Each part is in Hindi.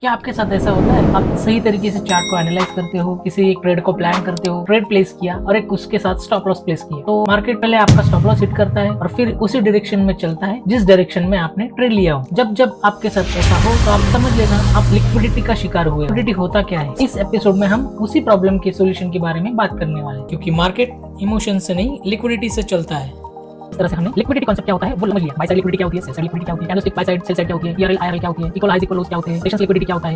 क्या आपके साथ ऐसा होता है? आप सही तरीके से चार्ट को एनालाइज करते हो, किसी एक ट्रेड को प्लान करते हो, ट्रेड प्लेस किया और एक उसके साथ स्टॉप लॉस प्लेस किया, तो मार्केट पहले आपका स्टॉप लॉस हिट करता है और फिर उसी डायरेक्शन में चलता है जिस डायरेक्शन में आपने ट्रेड लिया हो। जब जब आपके साथ ऐसा हो तो आप समझ लेना आप लिक्विडिटी का शिकार हुए। लिक्विडिटी होता क्या है? इस एपिसोड में हम उसी प्रॉब्लम के सोल्यूशन के बारे में बात करने वाले हैं, क्योंकि मार्केट इमोशन से नहीं लिक्विडिटी से चलता है। इस तरह से हमने लिक्विडिटी कांसेप्ट क्या होता है वो समझ लिया। बाय साइड लिक्विडिटी क्या होती है, सेल साइड लिक्विडिटी क्या होती है, candlestick by side sell side क्या होती है, ईआरएल आईआरएल क्या होती है, इक्वल हाइज इक्वल लोज क्या होते हैं, पेशेंस लिक्विडिटी क्या होता है।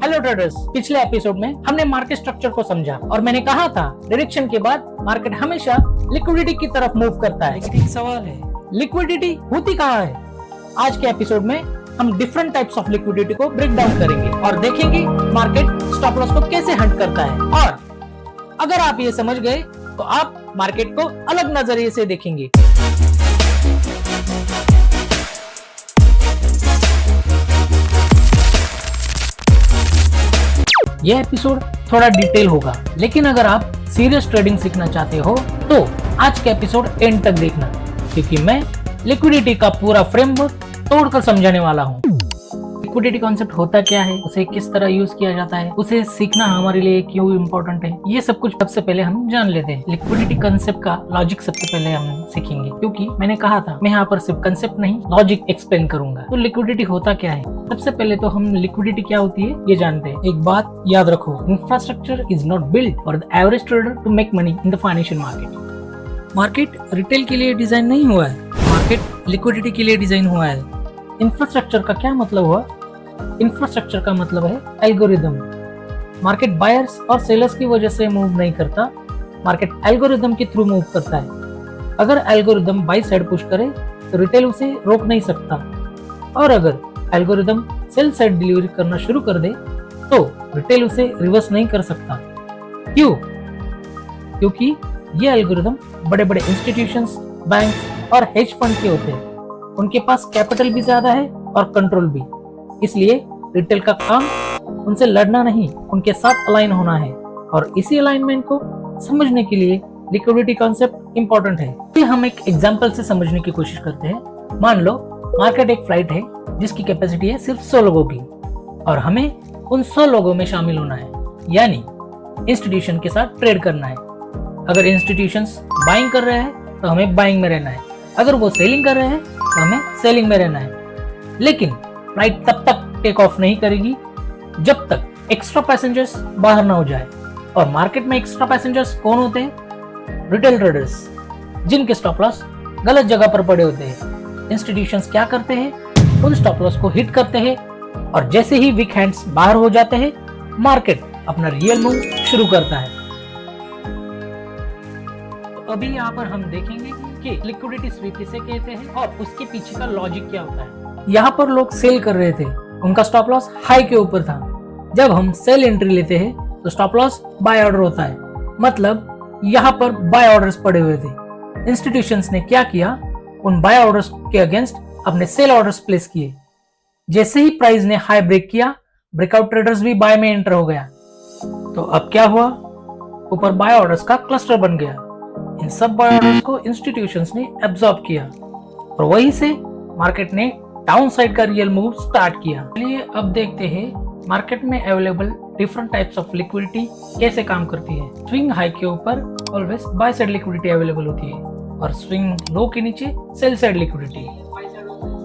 हेलो ट्रेडर्स, पिछले एपिसोड में हमने मार्केट स्ट्रक्चर को समझा और मैंने कहा था डायरेक्शन के बाद मार्केट हमेशा लिक्विडिटी की तरफ मूव करता है। लेकिन एक सवाल है, लिक्विडिटी होती कहाँ है? आज के एपिसोड में हम डिफरेंट टाइप्स ऑफ लिक्विडिटी को ब्रेक डाउन करेंगे और देखेंगे मार्केट स्टॉप लॉस को कैसे हंट करता है। और अगर आप ये समझ गए तो आप मार्केट को अलग नजरिए से देखेंगे। यह एपिसोड थोड़ा डिटेल होगा, लेकिन अगर आप सीरियस ट्रेडिंग सीखना चाहते हो तो आज के एपिसोड एंड तक देखना, क्योंकि मैं लिक्विडिटी का पूरा फ्रेमवर्क तोड़कर समझाने वाला हूँ। लिक्विडिटी कॉन्सेप्ट होता क्या है, उसे किस तरह यूज किया जाता है, उसे सीखना हमारे लिए क्यों इम्पोर्टेंट है, ये सब कुछ सबसे पहले हम जान लेते हैं। लिक्विडिटी कॉन्सेप्ट का लॉजिक सबसे पहले हम सीखेंगे, क्योंकि मैंने कहा था मैं यहाँ पर सिर्फ कॉन्सेप्ट नहीं लॉजिक एक्सप्लेन करूंगा। तो लिक्विडिटी होता क्या है? सबसे पहले तो हम लिक्विडिटी क्या होती है ये जानते हैं। एक बात याद रखो, infrastructure is not build for the average trader to make money in the financial market. Market retail के लिए डिजाइन नहीं हुआ है, मार्केट लिक्विडिटी के लिए डिजाइन हुआ है। इंफ्रास्ट्रक्चर का क्या मतलब हुआ? इंफ्रास्ट्रक्चर का मतलब है एल्गोरिदम। मार्केट बायर्स और सेलर्स की वजह से मूव नहीं करता, मार्केट एल्गोरिदम के थ्रू मूव करता है। अगर एल्गोरिदम बाय साइड पुश करे तो रिटेल उसे रोक नहीं सकता, और अगर एल्गोरिदम सेल साइड डिलीवरी करना शुरू कर दे तो रिटेल उसे रिवर्स नहीं कर सकता। क्यों? क्योंकि ये एल्गोरिदम बड़े बड़े इंस्टीट्यूशंस, बैंक्स और हेज फंड के होते हैं। उनके पास कैपिटल भी ज्यादा है और कंट्रोल भी, इसलिए रिटेल का काम उनसे लड़ना नहीं, उनके साथ अलाइन होना है। और इसी अलाइनमेंट को समझने के लिए लिक्विडिटी कॉन्सेप्ट इंपॉर्टेंट है। ये हम एक एग्जांपल से समझने की कोशिश करते हैं। मान लो मार्केट एक फ्लाइट है जिसकी कैपेसिटी है सिर्फ 100 लोगों की, और हमें उन 100 लोगों में शामिल होना है, यानी इंस्टीट्यूशन के साथ ट्रेड करना है। अगर इंस्टीट्यूशंस बाइंग कर रहे हैं तो हमें बाइंग में रहना है, अगर वो सेलिंग कर रहे हैं तो हमें सेलिंग में रहना है। लेकिन फ्लाइट तब तक टेक ऑफ नहीं करेगी जब तक एक्स्ट्रा पैसेंजर्स बाहर ना हो जाए। और मार्केट में एक्स्ट्रा पैसेंजर्स कौन होते हैं? रिटेल ट्रेडर्स, जिनके स्टॉप लॉस गलत जगह पर पड़े होते हैं। इंस्टीट्यूशंस क्या करते हैं? उन स्टॉप लॉस को हिट करते हैं, और जैसे ही वीक हैंड्स बाहर हो जाते हैं मार्केट अपना रियल मूव शुरू करता है। तो अभी यहाँ पर हम देखेंगे कि लिक्विडिटी स्वीप किसे कहते हैं और उसके पीछे का लॉजिक क्या होता है। यहाँ पर लोग सेल कर रहे थे, उनका स्टॉप लॉस हाई के ऊपर था। जब हम सेल एंट्री लेते हैं तो स्टॉप लॉस बाय ऑर्डर होता है, मतलब यहाँ पर बाय ऑर्डर्स पड़े हुए थे। इंस्टीट्यूशंस ने क्या किया? उन बाय ऑर्डर्स के अगेंस्ट अपने सेल ऑर्डर्स प्लेस किए। जैसे ही प्राइस ने हाई ब्रेक किया, ब्रेकआउट ट्रेडर्स भी बाय में एंटर हो गया। तो अब क्या हुआ? ऊपर बाय ऑर्डर्स का क्लस्टर बन गया। इन सब बाय ऑर्डर्स को इंस्टीट्यूशंस ने एब्जॉर्ब किया और वहीं से मार्केट ने डाउन साइड का रियल मूव स्टार्ट किया। चलिए अब देखते हैं मार्केट में available different types of liquidity कैसे काम करती है। स्विंग हाई के ऊपर always by side liquidity available होती है और स्विंग लो के नीचे सेल साइड लिक्विडिटी।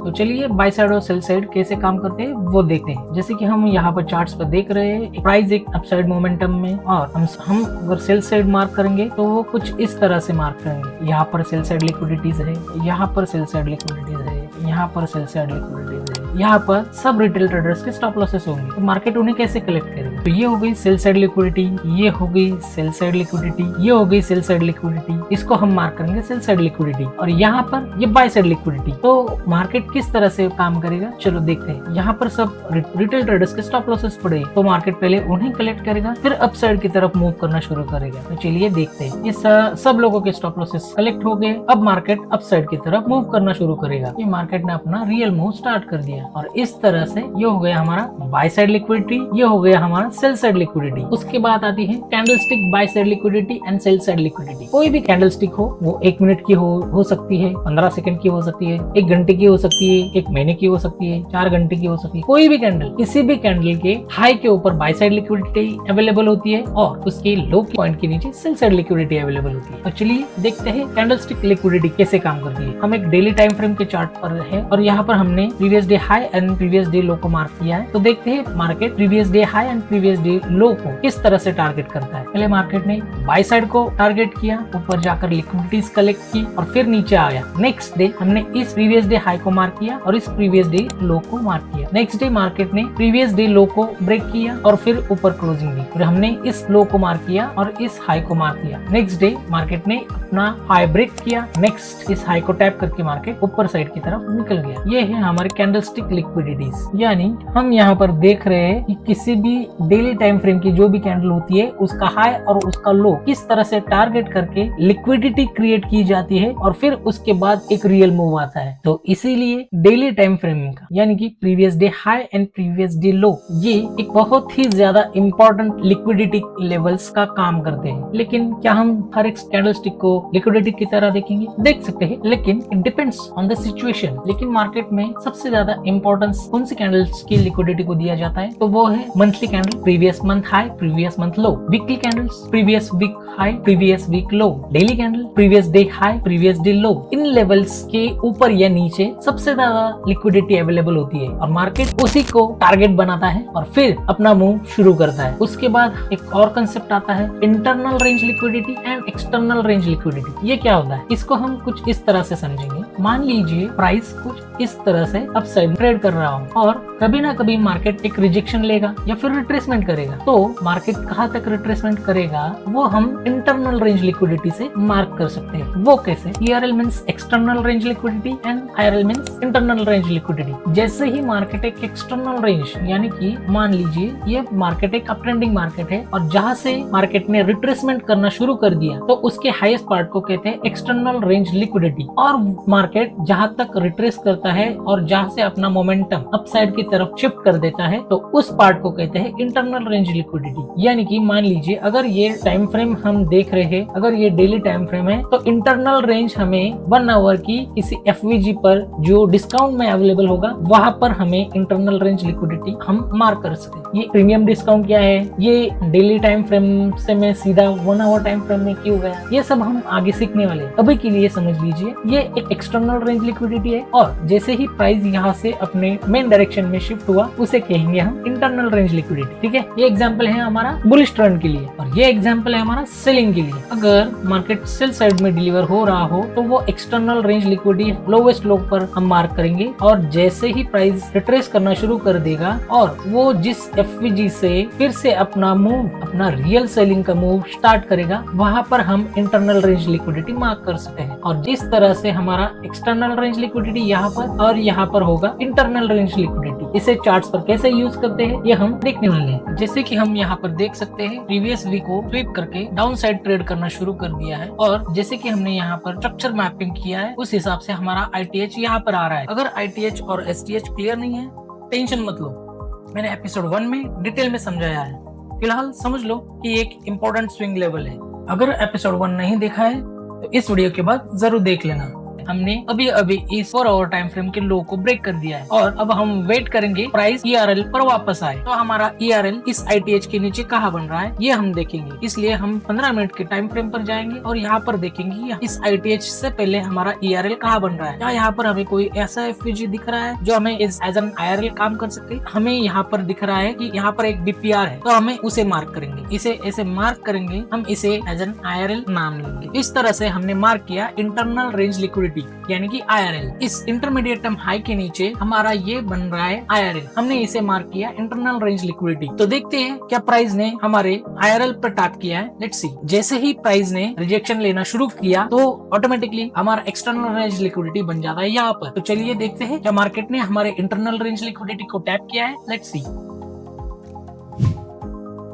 तो चलिए बाय साइड और सेल साइड कैसे काम करते हैं वो देखते हैं। जैसे कि हम यहाँ पर चार्ट्स पर देख रहे हैं, प्राइस एक अपसाइड मोमेंटम में, और हम अगर सेल साइड मार्क करेंगे तो वो कुछ इस तरह से मार्क करेंगे। यहाँ पर सेल साइड लिक्विडिटीज है, यहाँ पर सेल साइड लिक्विडिटीज है, यहाँ पर सेल साइड लिक्विडिटीज है, यहाँ पर सब रिटेल ट्रेडर्स के स्टॉप लॉसेस होंगे। तो मार्केट उन्हें कैसे कलेक्ट करेगा? तो ये हो गई सेल साइड लिक्विडिटी, ये हो गई सेल साइड लिक्विडिटी, ये हो गई सेल साइड लिक्विडिटी, इसको हम मार्क करेंगे सेल साइड लिक्विडिटी, और यहाँ पर ये बाय साइड लिक्विडिटी। तो मार्केट किस तरह से काम करेगा चलो देखते हैं। यहाँ पर सब रिटेल ट्रेडर्स के स्टॉप लॉसेस पड़े, तो मार्केट पहले उन्हें कलेक्ट करेगा, फिर अपसाइड की तरफ मूव करना शुरू करेगा। तो चलिए देखते हैं। ये सब लोगों के स्टॉप लॉसेस कलेक्ट हो गए। अब मार्केट अपसाइड की तरफ मूव करना शुरू करेगा। ये मार्केट ने अपना रियल मूव स्टार्ट कर दिया। गया और इस तरह से ये हो गया हमारा बाय साइड लिक्विडिटी, ये हो गया हमारा सेल साइड लिक्विडिटी। उसके बाद आती है candlestick by side liquidity and sell side liquidity. कोई भी कैंडलस्टिक हो, वो 1 मिनट की हो सकती है, 15 सेकंड की हो सकती है, 1 घंटे की हो सकती है, 1 महीने की हो सकती है, 4 घंटे की हो सकती है। कोई भी कैंडल, किसी भी कैंडल के हाई के ऊपर बाय साइड लिक्विडिटी अवेलेबल होती है और उसके लो पॉइंट के नीचे सेल साइड लिक्विडिटी अवेलेबल होती है। तो चलिए देखते हैं कैंडलस्टिक लिक्विडिटी कैसे काम करती है। हम एक डेली टाइम फ्रेम के चार्ट पर है और यहाँ पर हमने previous day high and previous day लो को मार्क किया है। तो देखते हैं market previous day high and previous day लो को किस तरह से टारगेट करता है। पहले मार्केट ने बाय साइड को टारगेट किया, ऊपर जाकर लिक्विडिटीज कलेक्ट की और फिर नीचे आया। नेक्स्ट डे हमने इस प्रीवियस डे हाई को मार्क किया और इस प्रीवियस डे लो को मार्क किया। नेक्स्ट डे मार्केट ने प्रीवियस डे लो को ब्रेक किया और फिर ऊपर क्लोजिंग दी। फिर हमने इस लो को मार्क किया और इस हाई को मार्क किया। नेक्स्ट डे मार्केट ने अपना हाई ब्रेक किया, नेक्स्ट इस हाई को टैप करके मार्केट ऊपर साइड की तरफ निकल गया। ये है हमारे कैंडलस्टिक लिक्विडिटीज। यानी हम यहाँ पर देख रहे हैं कि किसी भी डेली टाइम फ्रेम की जो भी कैंडल होती है उसका हाई और उसका लो किस तरह से टारगेट करके लिक्विडिटी क्रिएट की जाती है और फिर उसके बाद एक रियल मूव आता है। तो इसीलिए डेली टाइम फ्रेम का यानी कि previous day high and previous day लो ये एक बहुत ही ज्यादा इंपॉर्टेंट लिक्विडिटी लेवल्स का काम करते हैं। लेकिन क्या हम हर एक कैंडलस्टिक को लिक्विडिटी की तरह देखेंगे? देख सकते हैं, लेकिन it depends on the situation. लेकिन मार्केट में सबसे ज्यादा इंपॉर्टेंस कौन सी कैंडल्स की लिक्विडिटी को दिया जाता है? तो वो है monthly candle, previous month high previous month low, weekly candles, previous week high previous week low, daily candle, previous day high previous day low. इन लेवल्स के ऊपर या नीचे सबसे ज्यादा लिक्विडिटी अवेलेबल होती है और मार्केट उसी को टारगेट बनाता है और फिर अपना मूव शुरू करता है। उसके बाद एक और कंसेप्ट आता है internal range liquidity and external range liquidity. ये क्या होता है? इसको हम कुछ इस तरह से समझेंगे। मान लीजिए प्राइस कुछ इस तरह से अपसाइड ट्रेड कर रहा हो और कभी ना कभी मार्केट एक रिजेक्शन लेगा या फिर रिट्रेसमेंट करेगा। तो मार्केट कहाँ तक रिट्रेसमेंट करेगा वो हम इंटरनल रेंज लिक्विडिटी से मार्क कर सकते हैं। वो कैसे? ERL means external range liquidity and IRL means internal range liquidity. जैसे ही मार्केट एक एक्सटर्नल रेंज यानी कि मान लीजिए ये मार्केट एक अप ट्रेंडिंग मार्केट है और जहां से मार्केट ने रिट्रेसमेंट करना शुरू कर दिया तो उसके हाईएस्ट पार्ट को कहते हैं एक्सटर्नल रेंज लिक्विडिटी। और मार्केट जहां तक रिट्रेस करता है और जहां से अपना मोमेंटम अपसाइड की तरफ शिफ्ट कर देता है तो उस पार्ट को कहते हैं इंटरनल रेंज लिक्विडिटी। यानी कि मान लीजिए अगर ये टाइम फ्रेम हम देख रहे हैं, अगर ये डेली टाइम फ्रेम है तो इंटरनल रेंज हमें 1 आवर की किसी FVG पर जो डिस्काउंट में अवेलेबल होगा वहां पर हमें इंटरनल रेंज लिक्विडिटी हम मार्क कर सके। ये प्रीमियम डिस्काउंट क्या है, ये डेली टाइम फ्रेम से मैं सीधा 1 आवर टाइम फ्रेम में क्यों गया, ये सब हम आगे सीखने वाले हैं। अभी के लिए समझ लीजिए ये एक एक्सटर्नल रेंज लिक्विडिटी है और जैसे ही प्राइस यहाँ से अपने मेन डायरेक्शन में शिफ्ट हुआ उसे कहेंगे हम इंटरनल रेंज लिक्विडिटी। ठीक है, ये एग्जांपल है हमारा बुलिश ट्रेंड के लिए और ये एग्जांपल है हमारा सेलिंग के लिए। अगर मार्केट सेल साइड में डिलीवर हो रहा हो तो वो एक्सटर्नल रेंज लिक्विडिटी लोवेस्ट लो पर हम मार्क करेंगे और जैसे ही प्राइस रिट्रेस करना शुरू कर देगा और वो जिस FVG से फिर से अपना मूव, अपना रियल सेलिंग का मूव स्टार्ट करेगा वहां पर हम इंटरनल रेंज लिक्विडिटी मार्क कर सकते हैं। और जिस तरह से हमारा एक्सटर्नल रेंज लिक्विडिटी यहाँ पर और यहाँ पर होगा इंटरनल रेंज लिक्विडिटी। इसे चार्ट्स पर कैसे यूज करते हैं ये हम देखने वाले हैं। जैसे कि हम यहाँ पर देख सकते हैं प्रीवियस वीक को स्वीप करके डाउन साइड ट्रेड करना शुरू कर दिया है और जैसे कि हमने यहाँ पर स्ट्रक्चर मैपिंग किया है उस हिसाब से हमारा ITH यहाँ पर आ रहा है। अगर ITH और STH क्लियर नहीं है टेंशन मत लो, मैंने एपिसोड 1 में डिटेल में समझाया है। फिलहाल समझ लो कि एक इम्पोर्टेंट स्विंग लेवल है। अगर एपिसोड 1 नहीं देखा है तो इस वीडियो के बाद जरूर देख लेना। हमने अभी अभी इस 4 आवर टाइम फ्रेम के लो को ब्रेक कर दिया है और अब हम वेट करेंगे प्राइस ERL पर वापस आए तो हमारा ERL इस ITH के नीचे कहाँ बन रहा है ये हम देखेंगे। इसलिए हम 15 मिनट के टाइम फ्रेम पर जाएंगे और यहाँ पर देखेंगे इस ITH से पहले हमारा ERL कहाँ बन रहा है। क्या यहाँ पर हमें कोई ऐसा FVG दिख रहा है जो हमें एज एन IRL काम कर सके? हमें यहाँ पर दिख रहा है कि यहाँ पर एक BPR है तो हमें उसे मार्क करेंगे। इसे ऐसे मार्क करेंगे, हम इसे एज एन IRL नाम लेंगे। इस तरह से हमने मार्क किया इंटरनल रेंज लिक्विडिटी यानी कि IRL। इस इंटरमीडिएट टर्म हाई के नीचे हमारा ये बन रहा है IRL, हमने इसे मार्क किया इंटरनल रेंज लिक्विडिटी। तो देखते हैं क्या प्राइस ने हमारे IRL पर टैप किया है। Let's see. जैसे ही प्राइस ने रिजेक्शन लेना शुरू किया तो ऑटोमेटिकली हमारा एक्सटर्नल रेंज लिक्विडिटी बन जाता है यहाँ पर। तो चलिए देखते हैं क्या मार्केट ने हमारे इंटरनल रेंज लिक्विडिटी को टैप किया है। Let's see.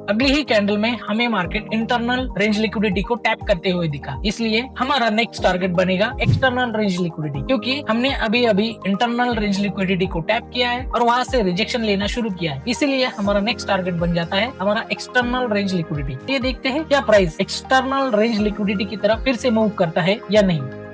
अगली ही कैंडल में हमें मार्केट इंटरनल रेंज लिक्विडिटी को टैप करते हुए दिखा, इसलिए हमारा नेक्स्ट टारगेट बनेगा एक्सटर्नल रेंज लिक्विडिटी, क्योंकि हमने अभी अभी इंटरनल रेंज लिक्विडिटी को टैप किया है और वहां से रिजेक्शन लेना शुरू किया है, इसीलिए हमारा नेक्स्ट टारगेट बन जाता है हमारा एक्सटर्नल रेंज लिक्विडिटी। ये देखते हैं क्या प्राइस एक्सटर्नल रेंज लिक्विडिटी की तरफ फिर से मूव करता है या नहीं।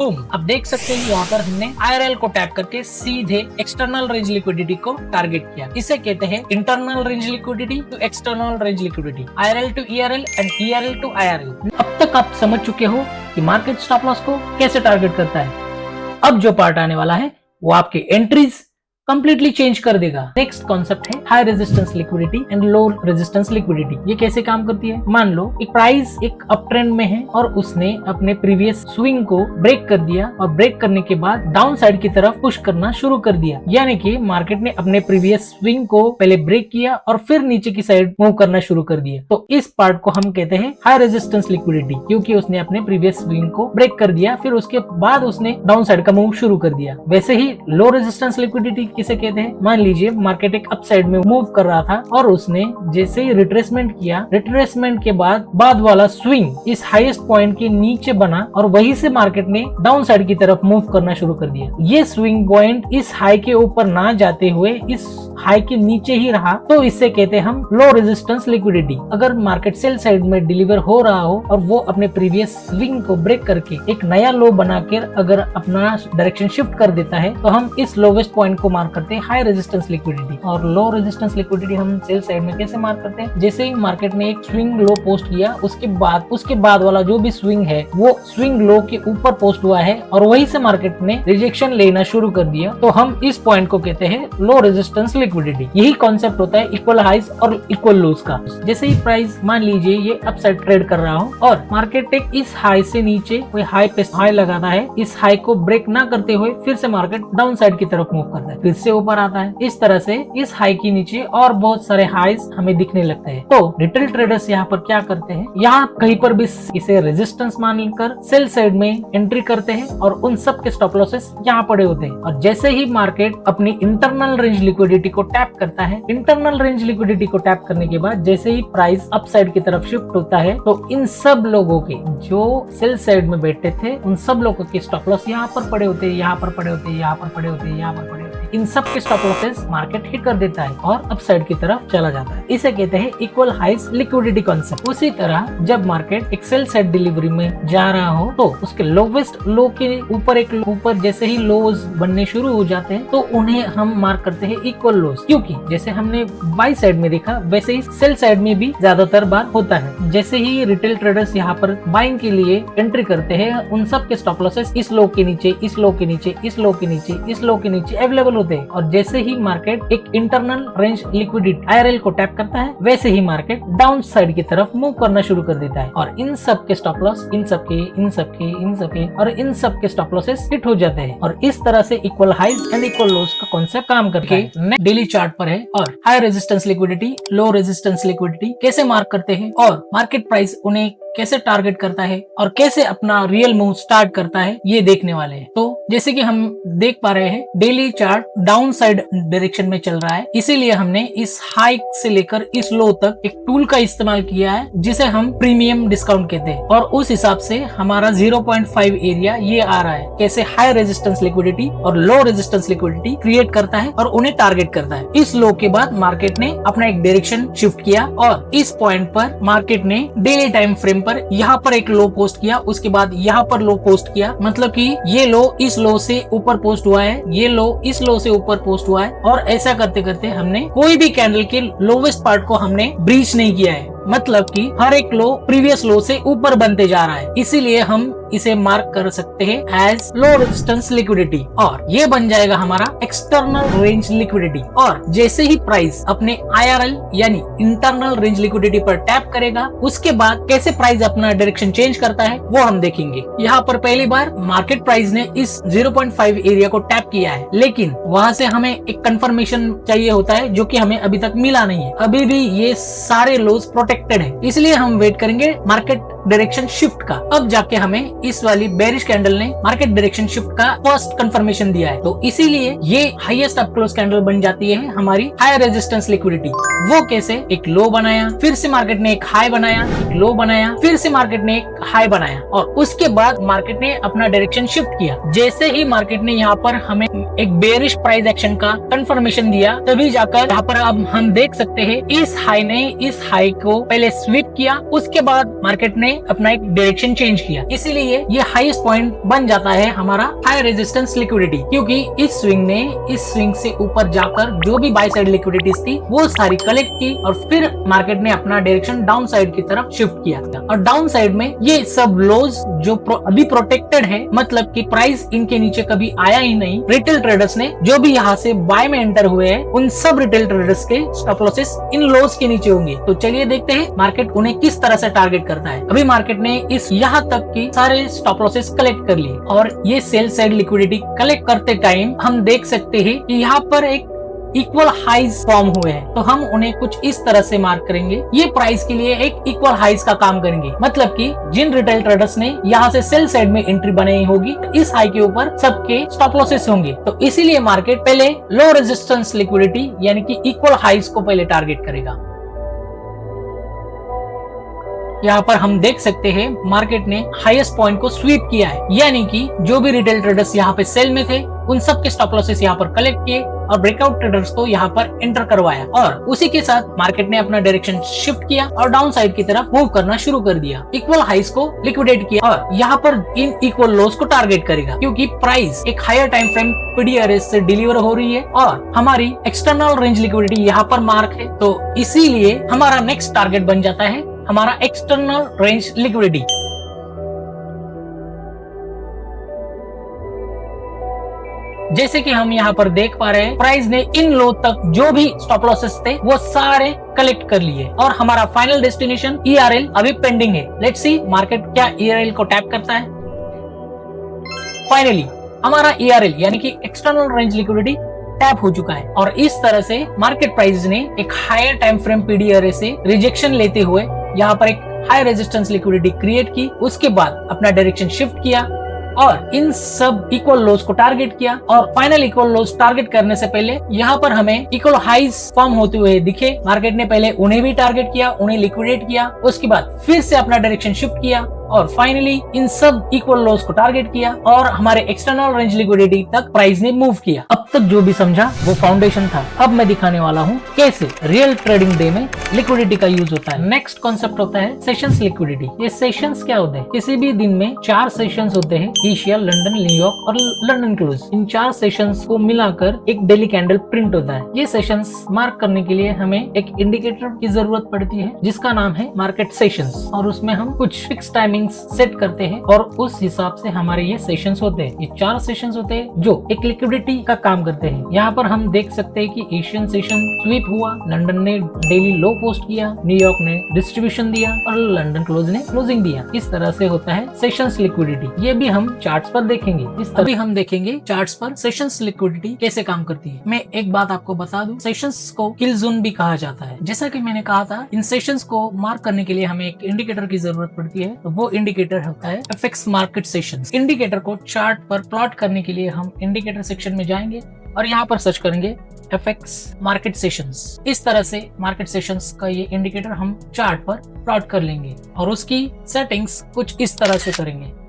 अब देख सकते हैं यहाँ पर हमने IRL को टैप करके सीधे एक्सटर्नल रेंज लिक्विडिटी को टारगेट किया। इसे कहते हैं internal range liquidity to external range liquidity, IRL to ERL and ERL to IRL। अब तक आप समझ चुके हो कि मार्केट स्टॉप लॉस को कैसे टारगेट करता है। अब जो पार्ट आने वाला है वो आपके एंट्रीज कंप्लीटली चेंज कर देगा। नेक्स्ट कॉन्सेप्ट है high resistance liquidity and low resistance liquidity. ये कैसे काम करती है? मान लो एक प्राइस एक अप ट्रेंड में है और उसने अपने प्रीवियस स्विंग को ब्रेक कर दिया और ब्रेक करने के बाद डाउन साइड की तरफ पुश करना शुरू कर दिया, यानी कि मार्केट ने अपने प्रीवियस स्विंग को पहले ब्रेक किया और फिर नीचे की साइड मूव करना शुरू कर दिया। तो इस पार्ट को हम कहते हैं हाई रेजिस्टेंस लिक्विडिटी, क्योंकि उसने अपने प्रीवियस स्विंग को ब्रेक कर दिया, फिर उसके बाद उसने डाउन साइड का मूव शुरू कर दिया। वैसे ही लो रेजिस्टेंस लिक्विडिटी किसे कहते हैं? मान लीजिए मार्केट एक अप साइड में मूव कर रहा था और उसने जैसे ही रिट्रेसमेंट किया, रिट्रेसमेंट के बाद वाला स्विंग इस हाईएस्ट पॉइंट के नीचे बना और वहीं से मार्केट ने डाउन साइड की तरफ मूव करना शुरू कर दिया। ये स्विंग पॉइंट इस हाई के ऊपर ना जाते हुए इस हाई के नीचे ही रहा, तो इससे कहते हैं हम लो रेजिस्टेंस लिक्विडिटी। अगर मार्केट सेल साइड में डिलीवर हो रहा हो और वो अपने प्रीवियस स्विंग को ब्रेक करके एक नया लो बनाकर अगर अपना डायरेक्शन शिफ्ट कर देता है, तो हम इस लोवेस्ट पॉइंट को मार्क करते हैं हाई रेजिस्टेंस लिक्विडिटी। और लो रेजिस्टेंस लिक्विडिटी हम सेल साइड में कैसे मार्क करते हैं? जैसे ही मार्केट ने एक स्विंग लो पोस्ट किया, उसके बाद वाला जो भी स्विंग है वो स्विंग लो के ऊपर पोस्ट हुआ है और वहीं से मार्केट ने रिजेक्शन लेना शुरू कर दिया, तो हम इस पॉइंट को कहते हैं लो रेजिस्टेंस लिक्विडिटी। यही कॉन्सेप्ट होता है इक्वल हाइज और इक्वल लोज का। जैसे ही प्राइस मान लीजिए ये अपसाइड ट्रेड कर रहा हो और मार्केट एक इस हाई से नीचे कोई हाई पे हाई लगाता है, इस हाई को ब्रेक ना करते हुए फिर से मार्केट डाउन साइड की तरफ मूव करता है, फिर से ऊपर आता है। इस तरह से इस हाई के नीचे और बहुत सारे हाईज हमें दिखने लगते हैं। तो रिटेल ट्रेडर्स यहाँ पर क्या करते हैं? यहाँ कहीं पर भी इसे रेजिस्टेंस मानकर सेल साइड में एंट्री करते हैं और उन सब के स्टॉप लॉसेस यहाँ पड़े होते हैं। और जैसे ही मार्केट अपनी इंटरनल रेंज लिक्विडिटी को टैप करता है, इंटरनल रेंज लिक्विडिटी को टैप करने के बाद जैसे ही प्राइस अप साइड की तरफ शिफ्ट होता है, तो इन सब लोगों के जो सेल साइड में बैठे थे उन सब लोगों के स्टॉप लॉस यहाँ पर पड़े होते हैं, यहाँ पर पड़े होते हैं, यहाँ पर पड़े होते हैं, यहाँ पर पड़े होते हैं। इन सब के स्टॉप लॉसेस मार्केट हिट कर देता है और अप साइड की तरफ चला जाता है। इसे कहते हैं इक्वल हाइज लिक्विडिटी कॉन्सेप्ट। उसी तरह जब मार्केट एक सेल साइड डिलीवरी में जा रहा हो तो उसके लोवेस्ट लो के ऊपर जैसे ही लोज बनने शुरू हो जाते हैं तो उन्हें हम मार्क करते हैं इक्वल लोज, क्योंकि जैसे हमने बाई साइड में देखा वैसे ही सेल साइड में भी ज्यादातर बार होता है। जैसे ही रिटेल ट्रेडर्स यहाँ पर बाइंग के लिए एंट्री करते हैं, उन सब के स्टॉप लॉसेस इस लो के नीचे, इस लो के नीचे, इस लो के नीचे, इस लो के नीचे अवेलेबल होते हैं। और जैसे ही मार्केट एक इंटरनल रेंज लिक्विडिटी IRL को टैप करता है, वैसे ही मार्केट डाउन साइड की तरफ मूव करना शुरू कर देता है और इन सब के स्टॉप लॉस इन सब के स्टॉप लॉसेस हिट हो जाते हैं। और इस तरह से equal highs and equal lows का कॉन्सेप्ट काम करके डेली चार्ट पर है। और high resistance liquidity, low resistance liquidity कैसे मार्क करते हैं और मार्केट प्राइस उन्हें कैसे टारगेट करता है और कैसे अपना रियल मूव स्टार्ट करता है, ये देखने वाले हैं। तो जैसे कि हम देख पा रहे हैं daily chart down side direction में चल रहा है, इसीलिए हमने इस हाई से लेकर इस लो तक एक टूल का इस्तेमाल किया है जिसे हम प्रीमियम डिस्काउंट कहते हैं। और उस हिसाब से हमारा 0.5 एरिया ये आ रहा है, कैसे हाई रेजिस्टेंस लिक्विडिटी और लो रेजिस्टेंस लिक्विडिटी क्रिएट करता है और उन्हें टारगेट करता है। इस लो के बाद मार्केट ने अपना एक डायरेक्शन शिफ्ट किया और इस पॉइंट पर मार्केट ने डेली टाइम फ्रेम पर यहाँ पर एक लो पोस्ट किया, उसके बाद यहाँ पर लो पोस्ट किया, मतलब कि ये लो इस लो से ऊपर पोस्ट हुआ है, ये लो इस लो से ऊपर पोस्ट हुआ है। और ऐसा करते करते हमने कोई भी कैंडल के लोवेस्ट पार्ट को हमने ब्रीच नहीं किया है, मतलब कि हर एक लो प्रीवियस लो से ऊपर बनते जा रहा है। इसीलिए हम इसे मार्क कर सकते हैं एज लो रेजिस्टेंस लिक्विडिटी और ये बन जाएगा हमारा एक्सटर्नल रेंज लिक्विडिटी। और जैसे ही प्राइस अपने IRL यानी इंटरनल रेंज लिक्विडिटी पर टैप करेगा, उसके बाद कैसे प्राइस अपना डायरेक्शन चेंज करता है वो हम देखेंगे। यहाँ पर पहली बार मार्केट प्राइस ने इस 0.5 एरिया को टैप किया है, लेकिन वहां से हमें एक कंफर्मेशन चाहिए होता है जो कि हमें अभी तक मिला नहीं है। अभी भी ये सारे लोज प्रोटेक्टेड है, इसलिए हम वेट करेंगे मार्केट डायरेक्शन शिफ्ट का। अब जाके हमें इस वाली बेरिश कैंडल ने मार्केट डायरेक्शन शिफ्ट का फर्स्ट कंफर्मेशन दिया है, तो इसीलिए ये हाईएस्ट अप क्लोज कैंडल बन जाती है हमारी हायर रेजिस्टेंस लिक्विडिटी। वो कैसे? एक लो बनाया, फिर से मार्केट ने एक हाई बनाया, एक लो बनाया, फिर से मार्केट ने एक हाई बनाया और उसके बाद मार्केट ने अपना डायरेक्शन शिफ्ट किया। जैसे ही मार्केट ने यहाँ पर हमें एक बेरिश प्राइस एक्शन का कंफर्मेशन दिया, तभी जाकर यहाँ पर अब हम देख सकते हैं इस हाई ने इस हाई को पहले स्वीप किया, उसके बाद मार्केट ने अपना एक डायरेक्शन चेंज किया। इसीलिए ये हाईएस्ट पॉइंट बन जाता है हमारा हाई रेजिस्टेंस लिक्विडिटी, क्योंकि इस स्विंग ने इस स्विंग से ऊपर जाकर जो भी बाय साइड लिक्विडिटीज थी वो सारी कलेक्ट की और फिर मार्केट ने अपना डायरेक्शन डाउन साइड की तरफ शिफ्ट किया। और डाउन साइड में ये सब लोज जो अभी प्रोटेक्टेड है, मतलब कि प्राइस इनके नीचे कभी आया ही नहीं। रिटेल ट्रेडर्स ने जो भी यहाँ से बाय में एंटर हुए हैं, उन सब रिटेल ट्रेडर्स के स्टॉप लॉसेस इन लोज के नीचे होंगे। तो चलिए देखते हैं मार्केट उन्हें किस तरह से टारगेट करता है। अभी मार्केट ने इस यहाँ तक की सारे स्टॉप लॉसेस कलेक्ट कर लिए और ये सेल साइड लिक्विडिटी कलेक्ट करते टाइम हम देख सकते हैं कि यहाँ पर एक इक्वल हाइज फॉर्म हुए हैं, तो हम उन्हें कुछ इस तरह से मार्क करेंगे। ये प्राइस के लिए एक इक्वल हाइज का काम करेंगे, मतलब कि जिन रिटेल ट्रेडर्स ने यहाँ से सेल साइड में एंट्री बनाई होगी, इस हाई के ऊपर सबके स्टॉप लॉसेस होंगे। तो इसीलिए मार्केट पहले लो रेजिस्टेंस लिक्विडिटी यानी कि इक्वल हाइज को पहले टारगेट करेगा। यहाँ पर हम देख सकते हैं मार्केट ने हाईएस्ट पॉइंट को स्वीप किया है, यानी कि जो भी रिटेल ट्रेडर्स यहाँ पे सेल में थे उन सब के स्टॉप लॉसेस यहाँ पर कलेक्ट किए और ब्रेकआउट ट्रेडर्स को यहाँ पर एंटर करवाया और उसी के साथ मार्केट ने अपना डायरेक्शन शिफ्ट किया और डाउन साइड की तरफ मूव करना शुरू कर दिया। इक्वल हाइज को लिक्विडेट किया और यहाँ पर इन इक्वल लोस को टारगेट करेगा, क्योंकि प्राइस एक हायर टाइम फ्रेम पीडीआरएस से डिलीवर हो रही है और हमारी एक्सटर्नल रेंज लिक्विडिटी यहाँ पर मार्क है। तो इसीलिए हमारा नेक्स्ट टारगेट बन जाता है हमारा एक्सटर्नल रेंज लिक्विडिटी। जैसे कि हम यहाँ पर देख पा रहे हैं, प्राइस ने इन लो तक जो भी स्टॉप लॉसेस थे वो सारे कलेक्ट कर लिए और हमारा फाइनल डेस्टिनेशन ERL अभी पेंडिंग है। लेट्स सी मार्केट क्या ERL को टैप करता है। फाइनली हमारा ERL यानी कि एक्सटर्नल रेंज लिक्विडिटी टैप हो चुका है और इस तरह से मार्केट प्राइस ने एक हायर टाइम फ्रेम पीडीआरएस से रिजेक्शन लेते हुए यहाँ पर एक हाई रेजिस्टेंस लिक्विडिटी क्रिएट की, उसके बाद अपना डायरेक्शन शिफ्ट किया और इन सब इक्वल लोज को टारगेट किया और फाइनल इक्वल लोज टारगेट करने से पहले यहाँ पर हमें इक्वल हाइज फॉर्म होते हुए दिखे। मार्केट ने पहले उन्हें भी टारगेट किया, उन्हें लिक्विडेट किया, उसके बाद फिर से अपना डायरेक्शन शिफ्ट किया और फाइनली इन सब इक्वल लोज को टारगेट किया और हमारे एक्सटर्नल रेंज लिक्विडिटी तक प्राइस ने मूव किया। अब तक जो भी समझा वो फाउंडेशन था। अब मैं दिखाने वाला हूँ कैसे रियल ट्रेडिंग डे में लिक्विडिटी का यूज होता है। नेक्स्ट कॉन्सेप्ट होता है सेशंस लिक्विडिटी। ये सेशंस क्या होते हैं? किसी भी दिन में 4 सेशंस होते हैं, एशिया, लंदन, न्यूयॉर्क और लंदन क्लोज। इन 4 सेशंस को मिलाकर एक डेली कैंडल प्रिंट होता है। ये सेशंस मार्क करने के लिए हमें एक इंडिकेटर की जरूरत पड़ती है जिसका नाम है मार्केट सेशंस और उसमें हम कुछ फिक्स टाइमिंग सेट करते हैं और उस हिसाब से हमारे ये सेशंस होते हैं। ये 4 सेशंस होते हैं जो एक लिक्विडिटी का काम करते हैं। यहाँ पर हम देख सकते हैं कि एशियन सेशन स्वीप हुआ, लंदन ने डेली लो पोस्ट किया, न्यूयॉर्क ने डिस्ट्रीब्यूशन दिया और लंदन क्लोज ने क्लोजिंग दिया। इस तरह से होता है सेशंस लिक्विडिटी। ये भी हम चार्ट्स पर देखेंगे। अभी हम देखेंगे चार्ट्स पर सेशंस लिक्विडिटी कैसे काम करती है। मैं एक बात आपको बता दूं, सेशंस को किल जोन भी कहा जाता है। जैसा कि मैंने कहा था, इन सेशंस को मार्क करने के लिए हमें एक इंडिकेटर की जरूरत पड़ती है, तो वो इंडिकेटर होता है FX मार्केट सेशंस। इंडिकेटर को चार्ट पर प्लॉट करने के लिए हम इंडिकेटर सेक्शन में जाएंगे और यहाँ पर सर्च करेंगे FX मार्केट सेशंस। इस तरह से मार्केट सेशंस का ये इंडिकेटर हम चार्ट पर प्लॉट कर लेंगे और उसकी सेटिंग्स कुछ इस तरह से करेंगे।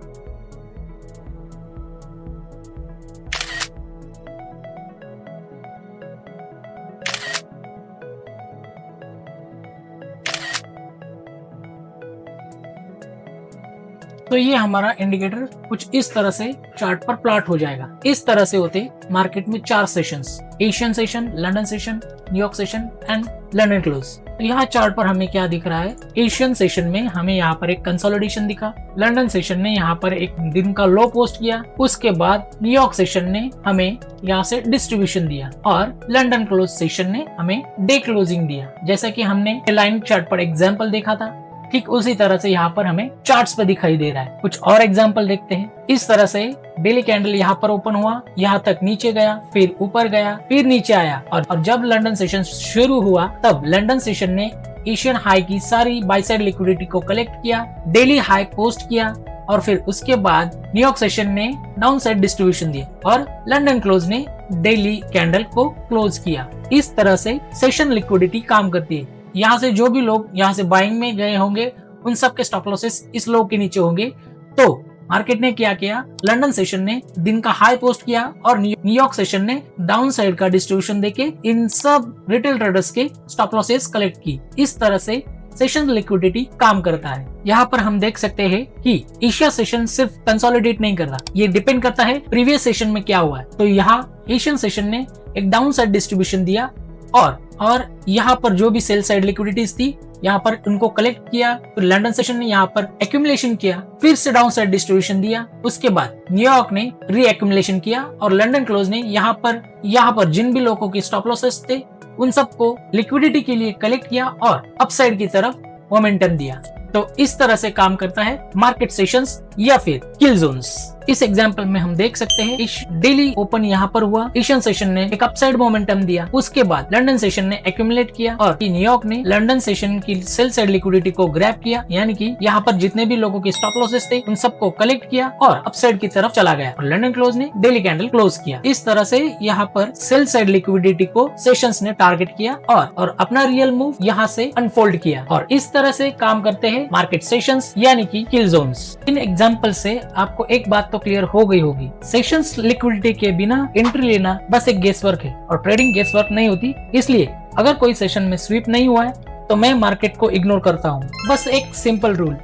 तो ये हमारा इंडिकेटर कुछ इस तरह से चार्ट पर प्लॉट हो जाएगा। इस तरह से होते मार्केट में 4 sessions, Asian session, London session, New York session and London close. तो यहाँ चार्ट पर हमें क्या दिख रहा है? एशियन सेशन में हमें यहाँ पर एक कंसोलिडेशन दिखा, लंदन सेशन ने यहाँ पर एक दिन का लो पोस्ट किया, उसके बाद न्यूयॉर्क सेशन ने हमें यहाँ से डिस्ट्रीब्यूशन दिया और लंदन क्लोज सेशन ने हमें डे क्लोजिंग दिया। जैसा कि हमने लाइन चार्ट पर एग्जाम्पल देखा था, ठीक उसी तरह से यहाँ पर हमें चार्ट्स पर दिखाई दे रहा है। कुछ और एग्जांपल देखते हैं। इस तरह से डेली कैंडल यहाँ पर ओपन हुआ, यहाँ तक नीचे गया, फिर ऊपर गया, फिर नीचे आया और जब लंदन सेशन शुरू हुआ तब लंदन सेशन ने एशियन हाई की सारी बाय साइड लिक्विडिटी को कलेक्ट किया, डेली हाई पोस्ट किया और फिर उसके बाद न्यूयॉर्क सेशन ने डाउन साइड डिस्ट्रीब्यूशन दिया और लंदन क्लोज ने डेली कैंडल को क्लोज किया। इस तरह से सेशन लिक्विडिटी काम करती है। यहाँ से जो भी लोग यहाँ से बाइंग में गए होंगे उन सब के स्टॉप लॉसेस इस लो के नीचे होंगे। तो मार्केट ने क्या किया, लंदन सेशन ने दिन का हाई पोस्ट किया और न्यूयॉर्क सेशन ने डाउन साइड का डिस्ट्रीब्यूशन देके इन सब रिटेल ट्रेडर्स के स्टॉप लॉसेस कलेक्ट की। इस तरह से सेशन लिक्विडिटी काम करता है। यहाँ पर हम देख सकते हैं कि एशिया सेशन सिर्फ कंसोलिडेट नहीं कर रहा, ये डिपेंड करता है प्रीवियस सेशन में क्या हुआ है। तो यहाँ एशियन सेशन ने एक डाउन साइड डिस्ट्रीब्यूशन दिया और यहाँ पर जो भी सेल साइड लिक्विडिटीज थी यहाँ पर उनको कलेक्ट किया। फिर लंदन सेशन ने यहाँ पर एक्यूमुलेशन किया, फिर से डाउन साइड डिस्ट्रीब्यूशन दिया। उसके बाद न्यूयॉर्क ने री एक्यूमुलेशन किया और लंदन क्लोज ने यहाँ पर जिन भी लोगों के स्टॉप लॉसेस थे उन सबको लिक्विडिटी के लिए कलेक्ट किया और अपसाइड की तरफ मोमेंटम दिया। तो इस तरह से काम करता है मार्केट सेशंस या फिर किल जोन्स। इस एग्जांपल में हम देख सकते हैं डेली ओपन यहाँ पर हुआ, एशियन सेशन ने एक अपसाइड मोमेंटम दिया, उसके बाद लंदन सेशन ने एक्यूमुलेट किया और न्यूयॉर्क ने लंदन सेशन की सेल साइड लिक्विडिटी को ग्रैब किया, यानी कि यहाँ पर जितने भी लोगों के स्टॉप लॉसेस थे उन सबको कलेक्ट किया और अपसाइड की तरफ चला गया और लंदन क्लोज ने डेली कैंडल क्लोज किया। इस तरह से यहाँ पर सेल साइड लिक्विडिटी को सेशंस ने टारगेट किया और अपना रियल मूव यहाँ से अनफोल्ड किया और इस तरह से काम करते हैं मार्केट सेशंस यानी कि किल जोन्स। इन एग्जांपल से आपको एक बात तो क्लियर हो गई होगी, सेशंस लिक्विडिटी के बिना एंट्री लेना बस एक गेस वर्क है और ट्रेडिंग गेस वर्क नहीं होती। इसलिए अगर कोई सेशन में स्वीप नहीं हुआ है तो मैं मार्केट को इग्नोर करता हूँ। बस एक simple rule,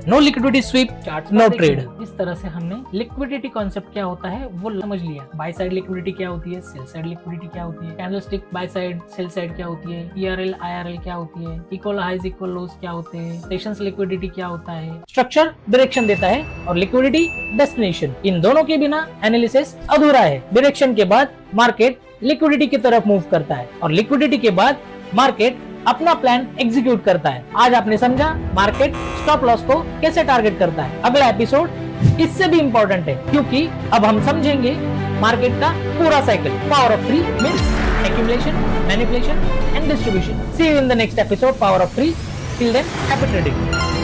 no liquidity sweep no trade. इस तरह से हमने लिक्विडिटी कॉन्सेप्ट क्या होता है वो समझ लिया। बाय साइड लिक्विडिटी क्या होती है, सेल साइड लिक्विडिटी क्या होती है, candlestick by side sell side क्या होती है, ERL IRL क्या होती है, इक्वल हाइज इक्वल लोज क्या होते हैं, सेशंस लिक्विडिटी क्या होता है। स्ट्रक्चर डायरेक्शन देता है और लिक्विडिटी डेस्टिनेशन। इन दोनों के बिना एनालिसिस अधूरा है। डायरेक्शन के बाद मार्केट लिक्विडिटी की तरफ मूव करता है और लिक्विडिटी के बाद मार्केट अपना प्लान एग्जीक्यूट करता है। आज आपने समझा मार्केट स्टॉप लॉस को कैसे टारगेट करता है। अगला एपिसोड इससे भी इंपॉर्टेंट है क्योंकि अब हम समझेंगे मार्केट का पूरा cycle. Power of 3 means accumulation, manipulation and distribution. See you in the next episode power of 3। Till then happy trading.